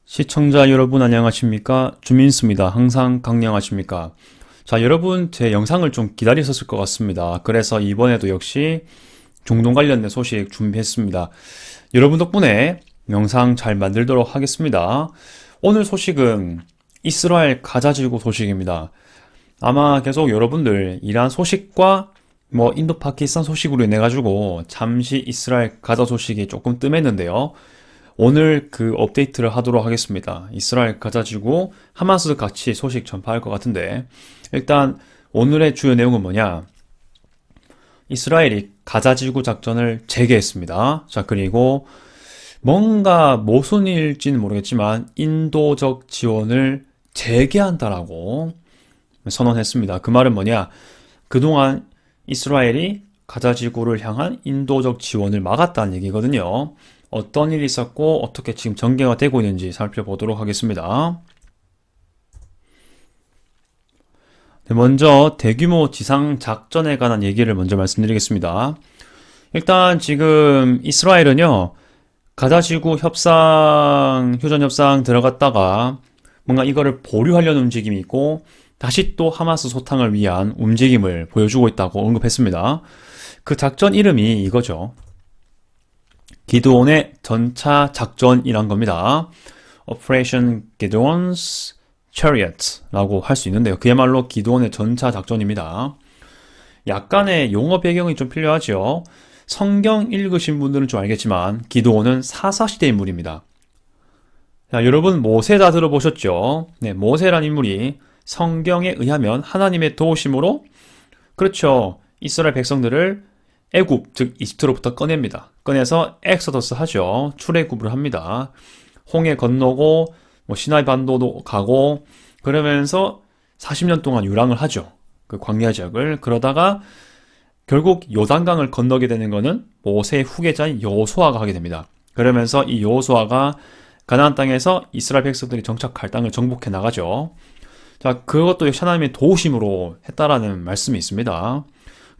시청자 여러분 안녕하십니까? 주민수입니다. 항상 강령하십니까? 자, 여러분 제 영상을 좀 기다리셨을 것 같습니다. 그래서 이번에도 역시 중동 관련된 소식 준비했습니다. 여러분 덕분에 영상 잘 만들도록 하겠습니다. 오늘 소식은 이스라엘 가자지구 소식입니다. 아마 계속 여러분들 이란 소식과 인도 파키스탄 소식으로 인해 가지고 잠시 이스라엘 가자 소식이 조금 뜸했는데요. 오늘 그 업데이트를 하도록 하겠습니다. 이스라엘 가자지구 하마스 같이 소식 전파할 것 같은데, 일단 오늘의 주요 내용은 뭐냐? 이스라엘이 가자지구 작전을 재개했습니다. 자, 그리고 뭔가 무슨 일지는 모르겠지만 인도적 지원을 재개한다라고 선언했습니다. 그 말은 뭐냐? 그동안 이스라엘이 가자지구를 향한 인도적 지원을 막았다는 얘기거든요. 어떤 일이 있었고 어떻게 지금 전개가 되고 있는지 살펴보도록 하겠습니다. 네, 먼저 대규모 지상 작전에 관한 얘기를 먼저 말씀드리겠습니다. 일단 지금 이스라엘은요, 가자지구 휴전 협상 들어갔다가 뭔가 이거를 보류하려는 움직임이 있고 다시 또 하마스 소탕을 위한 움직임을 보여주고 있다고 언급했습니다. 그 작전 이름이 이거죠. 기드온의 전차 작전이란 겁니다. Operation Gideon's Chariot라고 할 수 있는데요. 그야말로 기드온의 전차 작전입니다. 약간의 용어 배경이 좀 필요하죠. 성경 읽으신 분들은 좀 알겠지만 기드온은 사사시대 인물입니다. 자, 여러분 모세 다 들어보셨죠? 네, 모세란 인물이 성경에 의하면 하나님의 도우심으로, 그렇죠, 이스라엘 백성들을 애굽, 즉 이집트로부터 꺼냅니다. 꺼내서 엑소더스 하죠. 출애굽을 합니다. 홍해 건너고 시나이 반도도 가고 그러면서 40년 동안 유랑을 하죠. 그 광야 지역을. 그러다가 결국 요단강을 건너게 되는 거는 모세의 후계자인 여호수아가 하게 됩니다. 그러면서 이 여호수아가 가나안 땅에서 이스라엘 백성들이 정착할 땅을 정복해 나가죠. 자, 그것도 역시 하나님의 도우심으로 했다라는 말씀이 있습니다.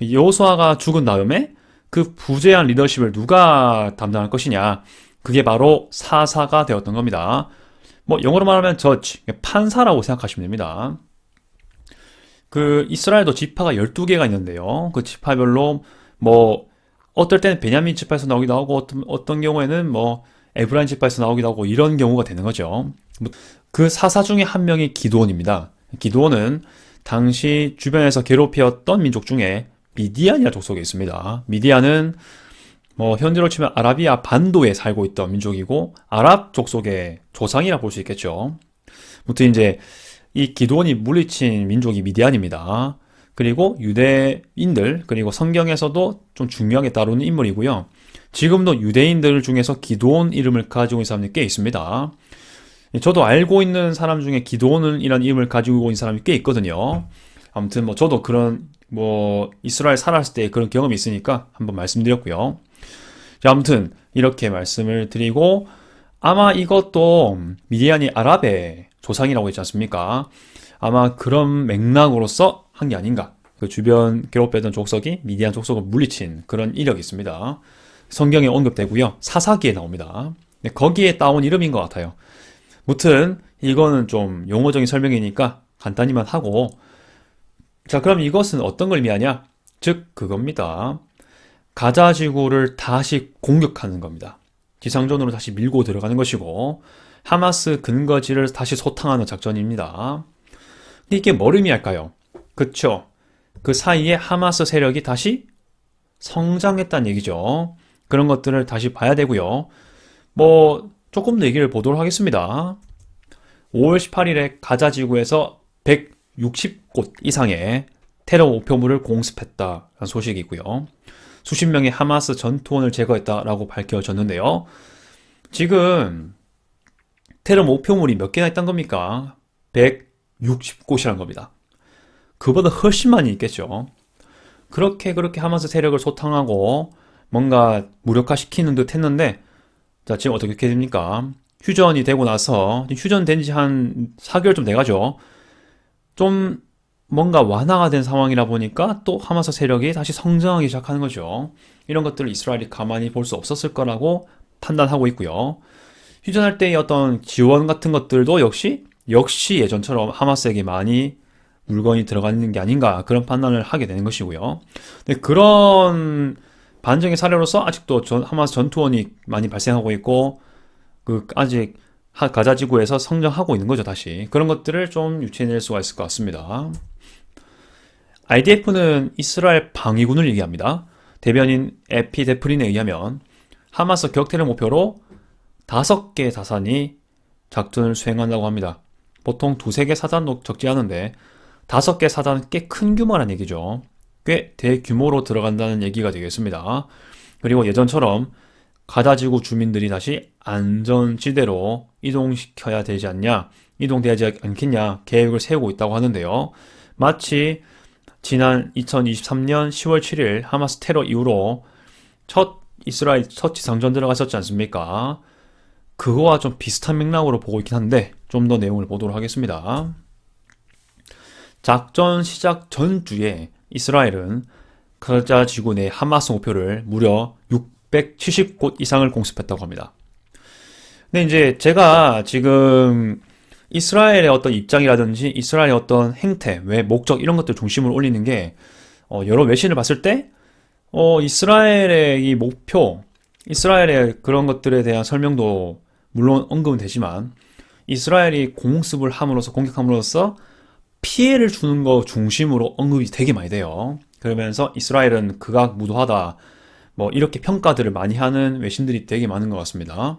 여호수아가 죽은 다음에 그 부재한 리더십을 누가 담당할 것이냐, 그게 바로 사사가 되었던 겁니다. 영어로 말하면 저지, 판사라고 생각하시면 됩니다. 그 이스라엘도 지파가 12개가 있는데요. 그 지파별로 어떨 때는 베냐민 지파에서 나오기도 하고 어떤 경우에는 에브라임 지파에서 나오기도 하고 이런 경우가 되는 거죠. 그 사사 중에 한 명이 기드온입니다. 기드온은 당시 주변에서 괴롭히었던 민족 중에 미디안이라는 족속에 있습니다. 미디안은 현재로 치면 아라비아 반도에 살고 있던 민족이고 아랍 족속의 조상이라 볼 수 있겠죠. 아무튼 이제 이 기드온이 물리친 민족이 미디안입니다. 그리고 유대인들, 그리고 성경에서도 좀 중요하게 다루는 인물이고요. 지금도 유대인들 중에서 기드온 이름을 가지고 있는 사람이 꽤 있습니다. 저도 알고 있는 사람 중에 기드온이라는 이름을 가지고 있는 사람이 꽤 있거든요. 아무튼 저도 그런 이스라엘 살았을 때 그런 경험이 있으니까 한번 말씀드렸고요. 자, 아무튼 이렇게 말씀을 드리고, 아마 이것도 미디안이 아랍의 조상이라고 했지 않습니까? 아마 그런 맥락으로서 한 게 아닌가. 그 주변 괴롭혔던 족속이 미디안 족속을 물리친 그런 이력이 있습니다. 성경에 언급되고요. 사사기에 나옵니다. 거기에 따온 이름인 것 같아요. 무튼 이거는 좀 용어적인 설명이니까 간단히만 하고, 자, 그럼 이것은 어떤 걸 의미하냐? 즉 그겁니다. 가자지구를 다시 공격하는 겁니다. 지상전으로 다시 밀고 들어가는 것이고 하마스 근거지를 다시 소탕하는 작전입니다. 근데 이게 뭘 의미할까요? 그쵸? 그 사이에 하마스 세력이 다시 성장했다는 얘기죠. 그런 것들을 다시 봐야 되고요. 조금 더 얘기를 보도록 하겠습니다. 5월 18일에 가자지구에서 160곳 이상의 테러 목표물을 공습했다는 소식이 있고요. 수십 명의 하마스 전투원을 제거했다라고 밝혀졌는데요. 지금 테러 목표물이 몇 개나 있단 겁니까? 160곳이란 겁니다. 그보다 훨씬 많이 있겠죠. 그렇게 하마스 세력을 소탕하고 뭔가 무력화시키는 듯 했는데, 자, 지금 어떻게 됩니까? 휴전이 되고 나서, 휴전된 지 한 4개월 좀 돼가죠. 좀 뭔가 완화가 된 상황이라 보니까 또 하마스 세력이 다시 성장하기 시작하는 거죠. 이런 것들을 이스라엘이 가만히 볼 수 없었을 거라고 판단하고 있고요. 휴전할 때의 어떤 지원 같은 것들도 역시 예전처럼 하마스에게 많이 물건이 들어가는 게 아닌가 그런 판단을 하게 되는 것이고요. 근데 그런 반증의 사례로서 아직도 하마스 전투원이 많이 발생하고 있고 아직 가자 지구에서 성장하고 있는 거죠, 다시. 그런 것들을 좀 유추해낼 수가 있을 것 같습니다. IDF는 이스라엘 방위군을 얘기합니다. 대변인 에피 데프린에 의하면 하마스 격퇴를 목표로 5개 사단이 작전을 수행한다고 합니다. 보통 2-3개 사단도 적지 않은데 5개 사단은 꽤 큰 규모란 얘기죠. 꽤 대규모로 들어간다는 얘기가 되겠습니다. 그리고 예전처럼 가자지구 주민들이 다시 안전지대로 이동시켜야 되지 않냐, 이동되지 않겠냐 계획을 세우고 있다고 하는데요. 마치 지난 2023년 10월 7일 하마스 테러 이후로 이스라엘 첫 지상전 들어갔었지 않습니까? 그거와 좀 비슷한 맥락으로 보고 있긴 한데 좀 더 내용을 보도록 하겠습니다. 작전 시작 전주에 이스라엘은 가자 지구 내 하마스 목표를 무려 670곳 이상을 공습했다고 합니다. 근데 이제 제가 지금 이스라엘의 어떤 입장이라든지 이스라엘의 어떤 행태, 왜 목적 이런 것들 중심을 올리는 게 여러 외신을 봤을 때 이스라엘의 이 목표, 이스라엘의 그런 것들에 대한 설명도 물론 언급은 되지만 이스라엘이 공습을 함으로써 공격함으로써 피해를 주는 거 중심으로 언급이 되게 많이 돼요. 그러면서 이스라엘은 극악무도하다 뭐 이렇게 평가들을 많이 하는 외신들이 되게 많은 것 같습니다.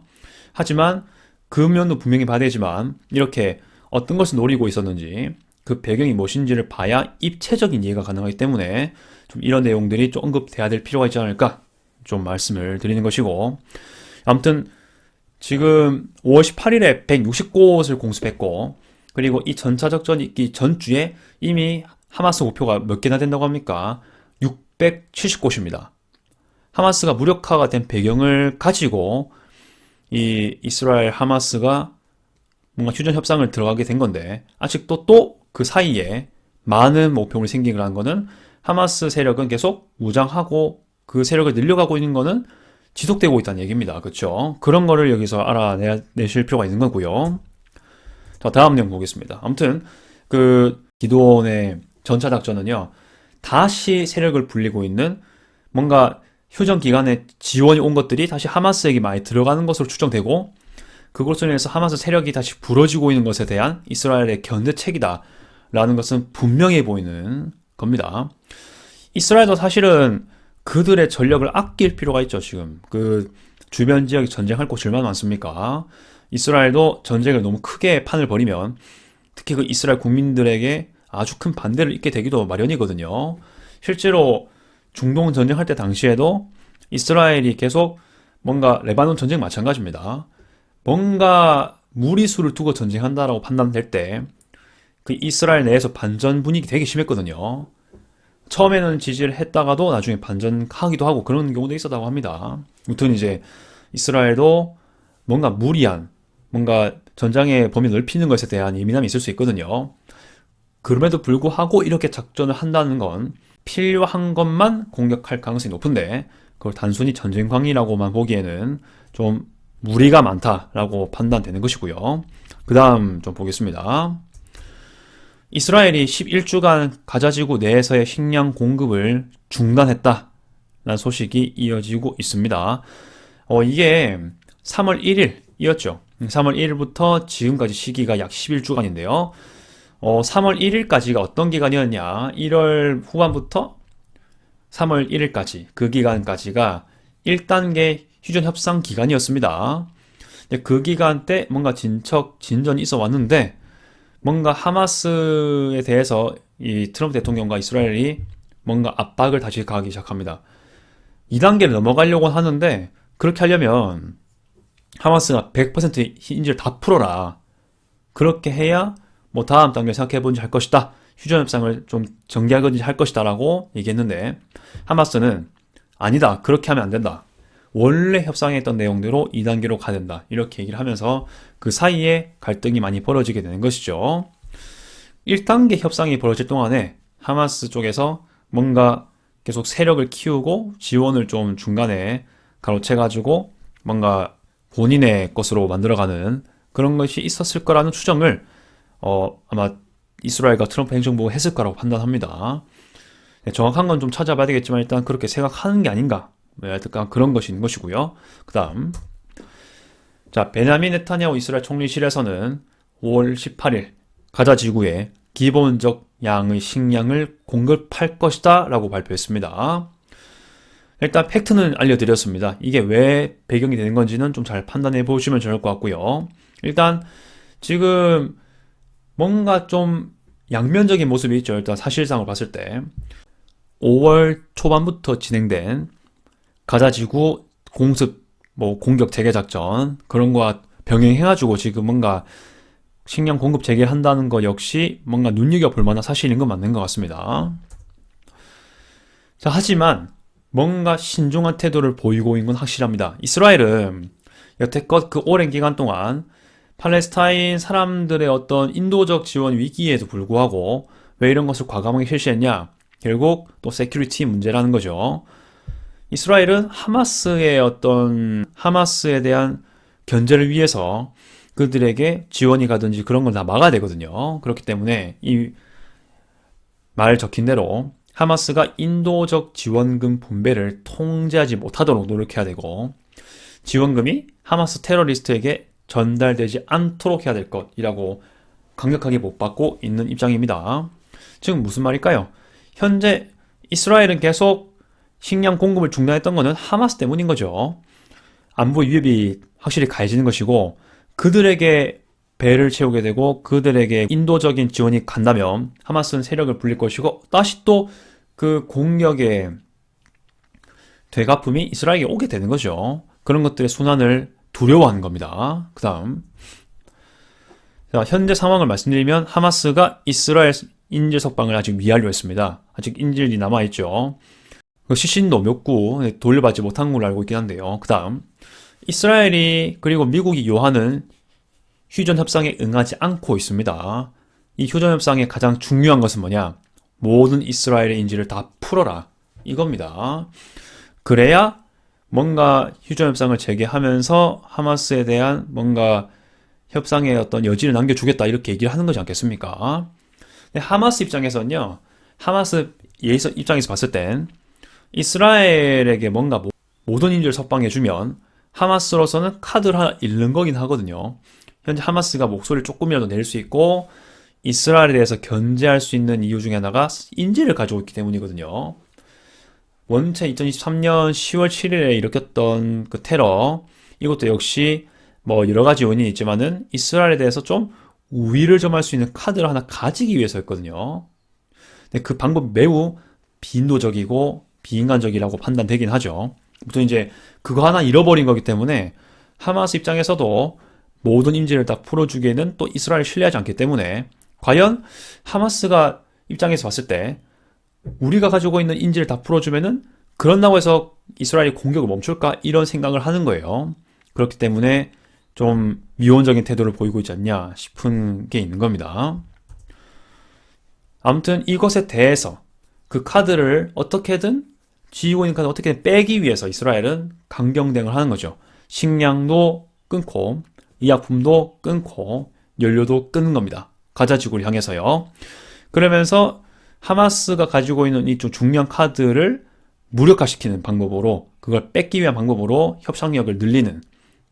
하지만 그 면도 분명히 봐야 되지만 이렇게 어떤 것을 노리고 있었는지 그 배경이 무엇인지를 봐야 입체적인 이해가 가능하기 때문에 좀 이런 내용들이 좀 언급돼야 될 필요가 있지 않을까 좀 말씀을 드리는 것이고, 아무튼 지금 5월 18일에 160곳을 공습했고, 그리고 이 전차 작전이 있기 전주에 이미 하마스 목표가 몇 개나 된다고 합니까? 670곳입니다. 하마스가 무력화가 된 배경을 가지고 이 이스라엘 하마스가 뭔가 휴전 협상을 들어가게 된 건데, 아직도 또 그 사이에 많은 목표물 생기게 한 거는 하마스 세력은 계속 무장하고 그 세력을 늘려가고 있는 거는 지속되고 있다는 얘기입니다. 그렇죠? 그런 거를 여기서 알아내실 필요가 있는 거고요. 자, 다음 내용 보겠습니다. 아무튼 그 기드온의 전차 작전은요, 다시 세력을 불리고 있는 뭔가 휴전 기간에 지원이 온 것들이 다시 하마스에게 많이 들어가는 것으로 추정되고, 그것으로 인해서 하마스 세력이 다시 부러지고 있는 것에 대한 이스라엘의 견제책이다 라는 것은 분명해 보이는 겁니다. 이스라엘도 사실은 그들의 전력을 아낄 필요가 있죠. 지금 그 주변 지역에 전쟁할 곳이 얼마나 많습니까? 이스라엘도 전쟁을 너무 크게 판을 벌이면 특히 그 이스라엘 국민들에게 아주 큰 반대를 입게 되기도 마련이거든요. 실제로 중동 전쟁할 때 당시에도 이스라엘이 계속 뭔가 레바논 전쟁 마찬가지입니다. 뭔가 무리수를 두고 전쟁한다라고 판단될 때 그 이스라엘 내에서 반전 분위기 되게 심했거든요. 처음에는 지지를 했다가도 나중에 반전하기도 하고 그런 경우도 있었다고 합니다. 아무튼 이제 이스라엘도 뭔가 무리한, 뭔가 전장의 범위 넓히는 것에 대한 예민함이 있을 수 있거든요. 그럼에도 불구하고 이렇게 작전을 한다는 건 필요한 것만 공격할 가능성이 높은데, 그걸 단순히 전쟁광이라고만 보기에는 좀 무리가 많다라고 판단되는 것이고요. 그 다음 좀 보겠습니다. 이스라엘이 11주간 가자지구 내에서의 식량 공급을 중단했다라는 소식이 이어지고 있습니다. 이게 3월 1일이었죠. 3월 1일부터 지금까지 시기가 약 11주간인데요. 3월 1일까지가 어떤 기간이었냐? 1월 후반부터 3월 1일까지, 그 기간까지가 1단계 휴전 협상 기간이었습니다. 그 기간 때 뭔가 진전이 있어 왔는데, 뭔가 하마스에 대해서 이 트럼프 대통령과 이스라엘이 뭔가 압박을 다시 가기 시작합니다. 2단계를 넘어가려고 하는데, 그렇게 하려면 하마스가 100% 인질을 다 풀어라. 그렇게 해야 뭐 다음 단계를 생각해보는지 할 것이다. 휴전 협상을 좀 전개하든지 할 것이다 라고 얘기했는데, 하마스는 아니다. 그렇게 하면 안 된다. 원래 협상했던 내용대로 2단계로 가야 된다. 이렇게 얘기를 하면서 그 사이에 갈등이 많이 벌어지게 되는 것이죠. 1단계 협상이 벌어질 동안에 하마스 쪽에서 뭔가 계속 세력을 키우고 지원을 좀 중간에 가로채가지고 뭔가 본인의 것으로 만들어가는 그런 것이 있었을 거라는 추정을 아마 이스라엘과 트럼프 행정부가 했을 거라고 판단합니다. 네, 정확한 건 좀 찾아봐야 되겠지만 일단 그렇게 생각하는 게 아닌가. 약간 그런 것이 있는 것이고요. 그 다음, 자, 베냐민 네타냐후 이스라엘 총리실에서는 5월 18일 가자 지구에 기본적 양의 식량을 공급할 것이다 라고 발표했습니다. 일단 팩트는 알려드렸습니다. 이게 왜 배경이 되는 건지는 좀 잘 판단해 보시면 좋을 것 같고요. 일단 지금 뭔가 좀 양면적인 모습이 있죠. 일단 사실상으로 봤을 때 5월 초반부터 진행된 가자지구 공습, 공격 재개 작전 그런 거와 병행해가지고 지금 뭔가 식량 공급 재개한다는 거 역시 뭔가 눈여겨볼 만한 사실인 건 맞는 것 같습니다. 자, 하지만 뭔가 신중한 태도를 보이고 있는 건 확실합니다. 이스라엘은 여태껏 그 오랜 기간 동안 팔레스타인 사람들의 어떤 인도적 지원 위기에도 불구하고 왜 이런 것을 과감하게 실시했냐? 결국 또 세큐리티 문제라는 거죠. 이스라엘은 하마스에 대한 견제를 위해서 그들에게 지원이 가든지 그런 걸 다 막아야 되거든요. 그렇기 때문에 이 말 적힌 대로 하마스가 인도적 지원금 분배를 통제하지 못하도록 노력해야 되고 지원금이 하마스 테러리스트에게 전달되지 않도록 해야 될 것이라고 강력하게 못 받고 있는 입장입니다. 지금 무슨 말일까요? 현재 이스라엘은 계속 식량 공급을 중단했던 것은 하마스 때문인 거죠. 안보 위협이 확실히 가해지는 것이고 그들에게 배를 채우게 되고 그들에게 인도적인 지원이 간다면 하마스는 세력을 불릴 것이고 다시 또 그 공격의 되갚음이 이스라엘에게 오게 되는 거죠. 그런 것들의 순환을 두려워하는 겁니다. 그 다음, 현재 상황을 말씀드리면 하마스가 이스라엘 인질 석방을 아직 미완료 했습니다. 아직 인질이 남아있죠. 시신도 몇 구 돌려받지 못한 걸로 알고 있긴 한데요. 그 다음, 이스라엘이 그리고 미국이 요하는 휴전 협상에 응하지 않고 있습니다. 이 휴전 협상의 가장 중요한 것은 뭐냐? 모든 이스라엘의 인질을 다 풀어라. 이겁니다. 그래야 뭔가 휴전 협상을 재개하면서 하마스에 대한 뭔가 협상의 어떤 여지를 남겨주겠다 이렇게 얘기를 하는 거지 않겠습니까? 근데 하마스 입장에서는요. 하마스 입장에서 봤을 땐 이스라엘에게 뭔가 모든 인질을 석방해주면 하마스로서는 카드를 하나 잃는 거긴 하거든요. 현재 하마스가 목소리를 조금이라도 낼 수 있고 이스라엘에 대해서 견제할 수 있는 이유 중에 하나가 인질을 가지고 있기 때문이거든요. 원체 2023년 10월 7일에 일으켰던 그 테러 이것도 역시 여러 가지 요인이 있지만은 이스라엘에 대해서 좀 우위를 점할 수 있는 카드를 하나 가지기 위해서였거든요. 근데 그 방법이 매우 비인도적이고 비인간적이라고 판단되긴 하죠. 또 이제 그거 하나 잃어버린 거기 때문에 하마스 입장에서도 모든 인질을 다 풀어주기에는 또 이스라엘을 신뢰하지 않기 때문에 과연 하마스가 입장에서 봤을 때 우리가 가지고 있는 인질을 다 풀어주면은 그런다고 해서 이스라엘이 공격을 멈출까 이런 생각을 하는 거예요. 그렇기 때문에 좀 미온적인 태도를 보이고 있지 않냐 싶은 게 있는 겁니다. 아무튼 이것에 대해서 그 카드를 어떻게든 쥐고 있는 카드 어떻게든 빼기 위해서 이스라엘은 강경 대응을 하는 거죠. 식량도 끊고 의약품도 끊고 연료도 끊는 겁니다. 가자 지구를 향해서요. 그러면서 하마스가 가지고 있는 이 좀 중요한 카드를 무력화시키는 방법으로 그걸 뺏기 위한 방법으로 협상력을 늘리는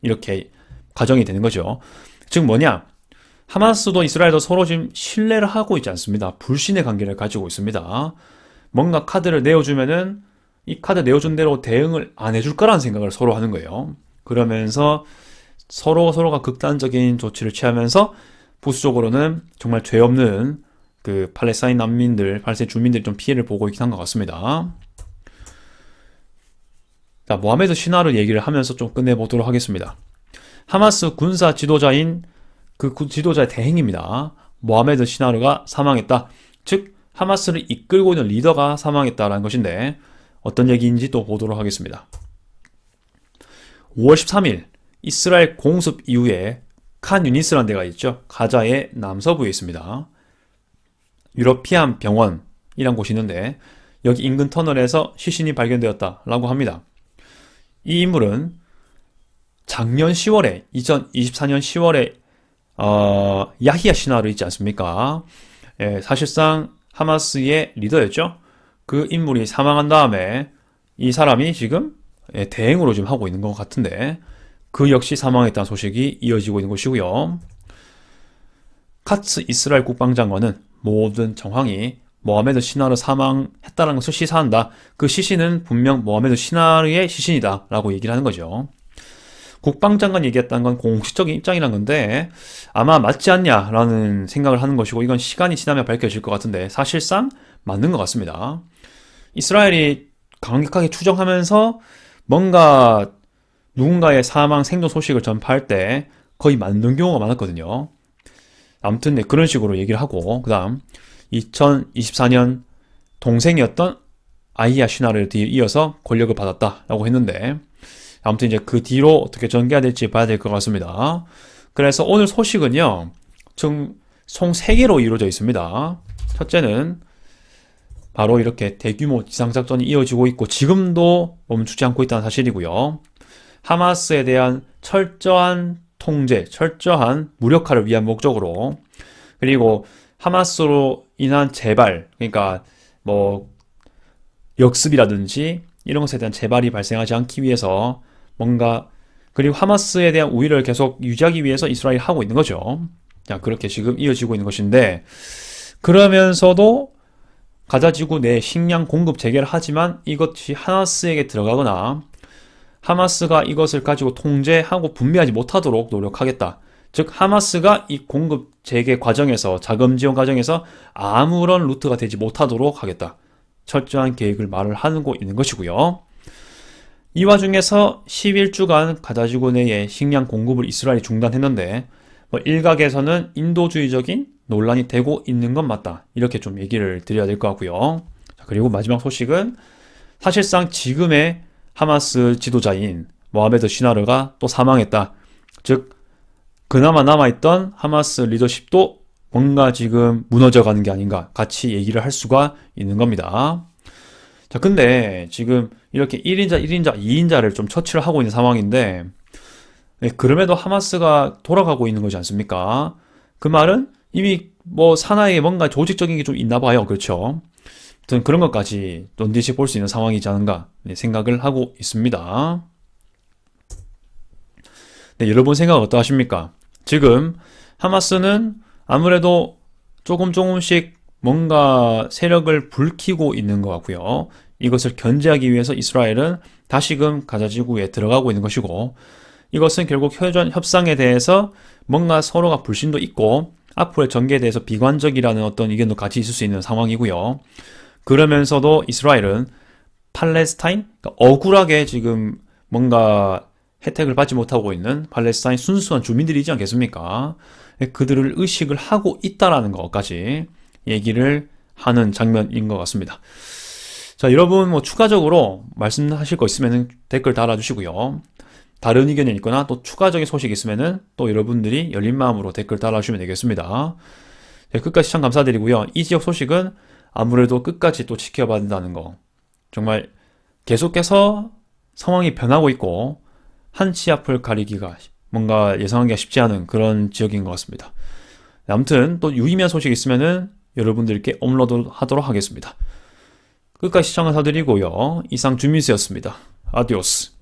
이렇게 과정이 되는 거죠. 즉 뭐냐? 하마스도 이스라엘도 서로 지금 신뢰를 하고 있지 않습니다. 불신의 관계를 가지고 있습니다. 뭔가 카드를 내어주면은 이 카드 내어준 대로 대응을 안 해줄 거라는 생각을 서로 하는 거예요. 그러면서 서로가 극단적인 조치를 취하면서 보수적으로는 정말 죄 없는 그 팔레스타인 주민들이 좀 피해를 보고 있긴 한 것 같습니다. 자, 모하메드 신화를 얘기를 하면서 좀 끝내보도록 하겠습니다. 하마스 군사 지도자인 그 지도자의 대행입니다. 모하메드 시나르가 사망했다. 즉 하마스를 이끌고 있는 리더가 사망했다라는 것인데 어떤 얘기인지 또 보도록 하겠습니다. 5월 13일 이스라엘 공습 이후에 칸 유니스라는 데가 있죠. 가자의 남서부에 있습니다. 유러피안 병원이란 곳이 있는데 여기 인근 터널에서 시신이 발견되었다라고 합니다. 이 인물은 작년 10월에, 2024년 10월에, 야히야 시나르 있지 않습니까? 예, 사실상 하마스의 리더였죠? 그 인물이 사망한 다음에 이 사람이 지금 예, 대행으로 지금 하고 있는 것 같은데 그 역시 사망했다는 소식이 이어지고 있는 것이고요. 카츠 이스라엘 국방장관은 모든 정황이 모하메드 시나르 사망했다는 것을 시사한다. 그 시신은 분명 모하메드 시나르의 시신이다 라고 얘기를 하는 거죠. 국방장관이 얘기했다는 건 공식적인 입장이란 건데 아마 맞지 않냐라는 생각을 하는 것이고 이건 시간이 지나면 밝혀질 것 같은데 사실상 맞는 것 같습니다. 이스라엘이 강력하게 추정하면서 뭔가 누군가의 사망 생존 소식을 전파할 때 거의 맞는 경우가 많았거든요. 아무튼 네, 그런 식으로 얘기를 하고 그 다음 2024년 동생이었던 아이야 시나르에 이어서 권력을 받았다라고 했는데 아무튼 이제 그 뒤로 어떻게 전개가 될지 봐야 될 것 같습니다. 그래서 오늘 소식은요, 총 3개로 이루어져 있습니다. 첫째는 바로 이렇게 대규모 지상작전이 이어지고 있고 지금도 멈추지 않고 있다는 사실이고요. 하마스에 대한 철저한 통제, 철저한 무력화를 위한 목적으로 그리고 하마스로 인한 재발, 그러니까 뭐 역습이라든지 이런 것에 대한 재발이 발생하지 않기 위해서 뭔가 그리고 하마스에 대한 우위를 계속 유지하기 위해서 이스라엘이 하고 있는 거죠. 자, 그렇게 지금 이어지고 있는 것인데 그러면서도 가자지구 내 식량 공급 재개를 하지만 이것이 하마스에게 들어가거나 하마스가 이것을 가지고 통제하고 분배하지 못하도록 노력하겠다. 즉 하마스가 이 공급 재개 과정에서 자금 지원 과정에서 아무런 루트가 되지 못하도록 하겠다. 철저한 계획을 말을 하고 있는 것이고요. 이 와중에서 11주간 가자지구 내에 식량 공급을 이스라엘이 중단했는데 일각에서는 인도주의적인 논란이 되고 있는 건 맞다. 이렇게 좀 얘기를 드려야 될 것 같고요. 그리고 마지막 소식은 사실상 지금의 하마스 지도자인 모하메드 시나르가 또 사망했다. 즉 그나마 남아있던 하마스 리더십도 뭔가 지금 무너져가는 게 아닌가 같이 얘기를 할 수가 있는 겁니다. 자, 근데 지금 이렇게 1인자, 1인자, 2인자를 좀 처치를 하고 있는 상황인데 그럼에도 하마스가 돌아가고 있는 거지 않습니까? 그 말은 이미 뭐 사나이에 뭔가 조직적인 게 좀 있나 봐요. 그렇죠? 아무튼 그런 것까지 넌디시 볼 수 있는 상황이지 않은가 생각을 하고 있습니다. 네, 여러분 생각 어떠하십니까? 지금 하마스는 아무래도 조금씩 뭔가 세력을 불키고 있는 것 같고요. 이것을 견제하기 위해서 이스라엘은 다시금 가자지구에 들어가고 있는 것이고 이것은 결국 협상에 대해서 뭔가 서로가 불신도 있고 앞으로의 전개에 대해서 비관적이라는 어떤 의견도 같이 있을 수 있는 상황이고요. 그러면서도 이스라엘은 팔레스타인, 그러니까 억울하게 지금 뭔가 혜택을 받지 못하고 있는 팔레스타인 순수한 주민들이지 않겠습니까? 그들을 의식을 하고 있다라는 것까지 얘기를 하는 장면인 것 같습니다. 자, 여러분 뭐 추가적으로 말씀하실 거 있으면 댓글 달아주시고요. 다른 의견이 있거나 또 추가적인 소식이 있으면 또 여러분들이 열린 마음으로 댓글 달아주시면 되겠습니다. 네, 끝까지 시청 감사드리고요. 이 지역 소식은 아무래도 끝까지 또 지켜봐야 된다는 거. 정말 계속해서 상황이 변하고 있고 한치 앞을 가리기가 뭔가 예상하기가 쉽지 않은 그런 지역인 것 같습니다. 네, 아무튼 또 유의미한 소식이 있으면 여러분들께 업로드 하도록 하겠습니다. 끝까지 시청 감사드리고요. 이상 주민수였습니다. 아디오스.